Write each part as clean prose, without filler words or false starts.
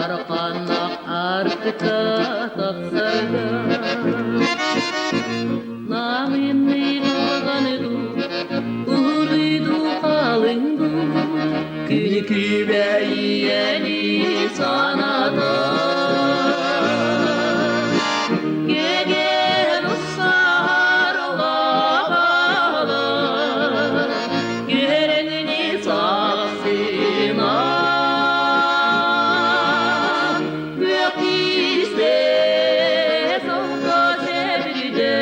Арқанақ артықта тапсырды Намынны қалғаныду Ұлыду қалыңду Күні күбәйені санада Кеген ұсарылағала Керенini сақсына Gökyüzde solda çevride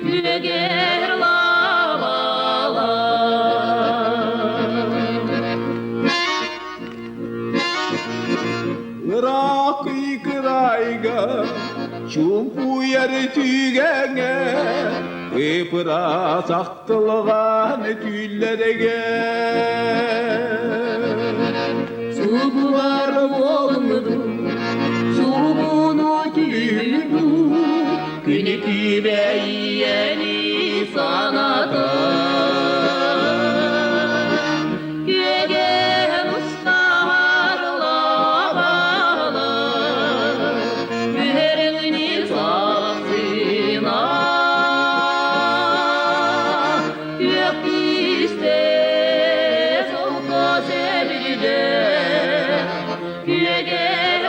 Güger lavalar Irak ikrayga Çumpu yarı tügenge Kıpıra saktılgan tüllerege Subular olmadı Subunu tüydü Günü kübeyeni sanada Gögen ustalarlar Güherini saksına Gökyüzde solda çevride Güger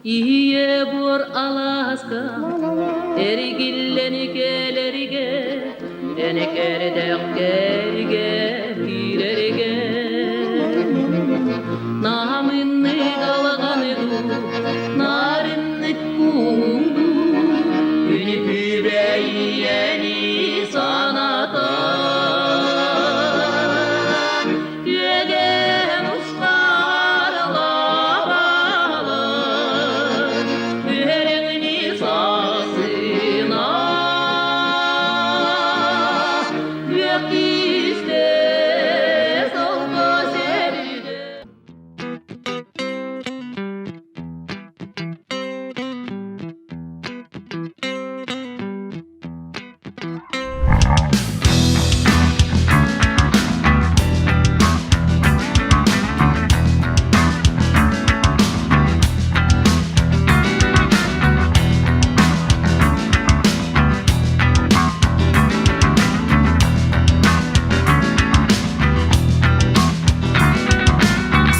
İye bor Alaska Erigilleni gelerige Enek erdek gerige Pirerige Namınны қалғаныду Нарынны кумду Күні күбәйені саната Кеген ұстарлағалар Күреңні сақсына Gökyüzde solda çevride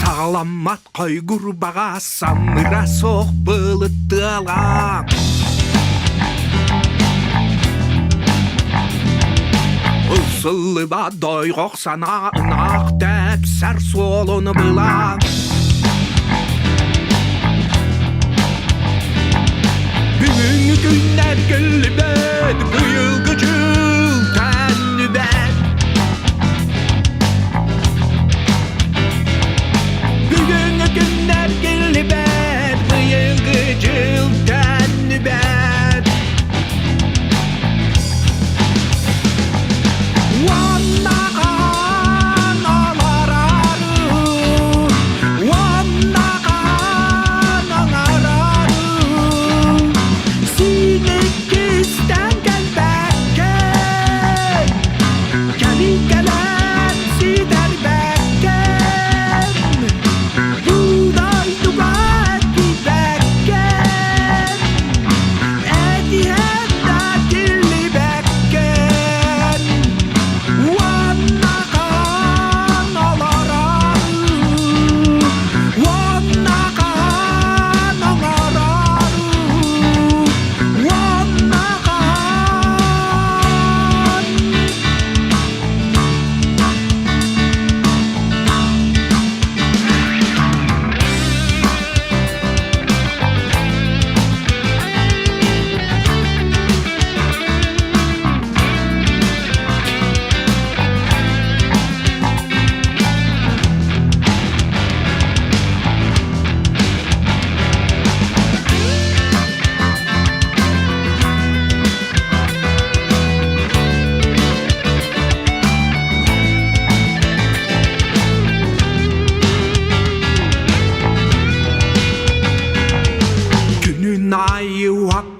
Саламат қой гурбаға самыра соқ былыттыла Усылыба дойғоқ сана ынақ тәп сәр солыны бұла Бүгінгі күннер келі бәд бұйылғы жыл тәнні бәд Бүгінгі күннер келі бәд бұйылғы жыл тәнні бәд Уаннаған алар ару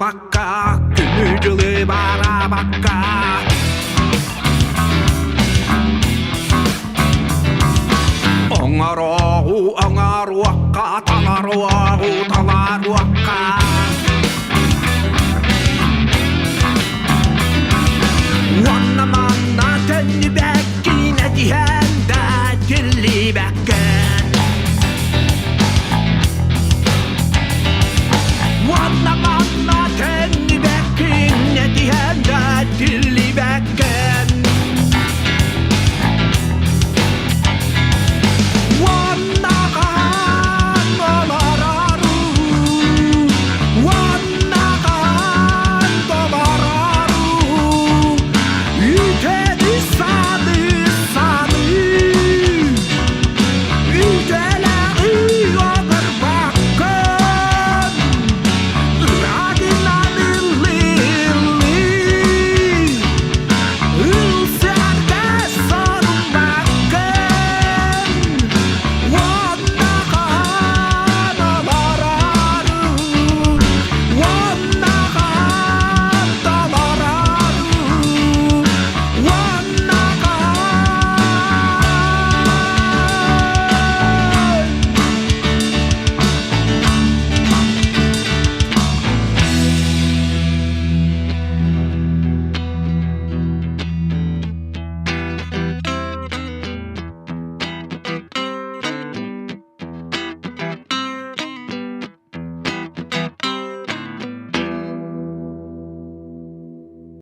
bakka, günü жылы бара bakka. Оңаруаққа, таларуаққа